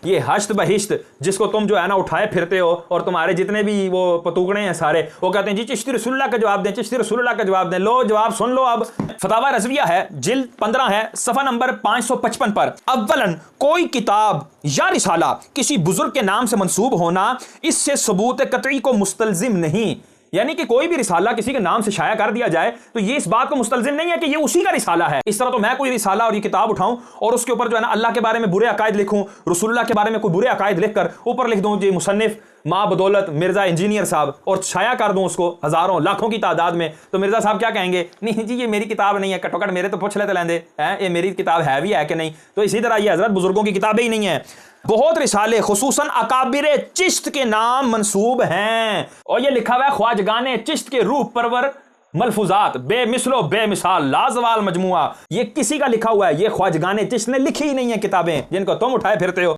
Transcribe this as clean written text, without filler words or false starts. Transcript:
ये हश्त बहिश्त जिसको तुम जो है ना उठाए फिरते हो, और तुम्हारे जितने भी वो पतुगड़े हैं सारे, वो कहते हैं जी चिश्ती रसूलुल्लाह का जवाब दें, चिश्ती रसूलुल्लाह का जवाब दें। लो जवाब सुन लो। अब फतावा रज़विया है, जिल्द 15 है, सफ़ा नंबर 555 पर, अव्वलन कोई किताब या रिसाला किसी बुजुर्ग के नाम से मंसूब होना इससे सबूत कतई को मुस्तलजिम नहीं। यानी कि कोई भी रिसाला किसी के नाम से शाया कर दिया जाए तो ये इस बात को मुस्तलजिम नहीं है कि ये उसी का रिसाला है। इस तरह तो मैं कोई रिसाला और ये किताब उठाऊं और उसके ऊपर जो है ना अल्लाह के बारे में बुरे अकायद लिखूं, रसूलुल्लाह के बारे में कोई बुरे अकायद लिखकर ऊपर लिख दूं जी मुसन्निफ माँ बदौलत मिर्जा इंजीनियर साहब, और शाया कर दूं उसको हजारों लाखों की तादाद में, तो मिर्जा साहब क्या कहेंगे, नहीं जी ये मेरी किताब नहीं है, कटोकट मेरे तो पूछ लेते लेंदे हैं ये मेरी किताब है भी है कि नहीं। तो इसी तरह ये हजरत बुजुर्गों की किताबें ही नहीं है। बहुत रिसाले खुसूसन अकाबिर चिश्त के नाम मंसूब हैं, और ये लिखा हुआ है ख्वाजगाने चिश्त के रूह परवर मलफूजात बेमिसलो बेमिसाल लाजवाल मजमुआ। ये किसी का लिखा हुआ है, ये ख्वाजगाने चिश्त ने लिखी ही नहीं है किताबें जिनको तुम उठाए फिरते हो।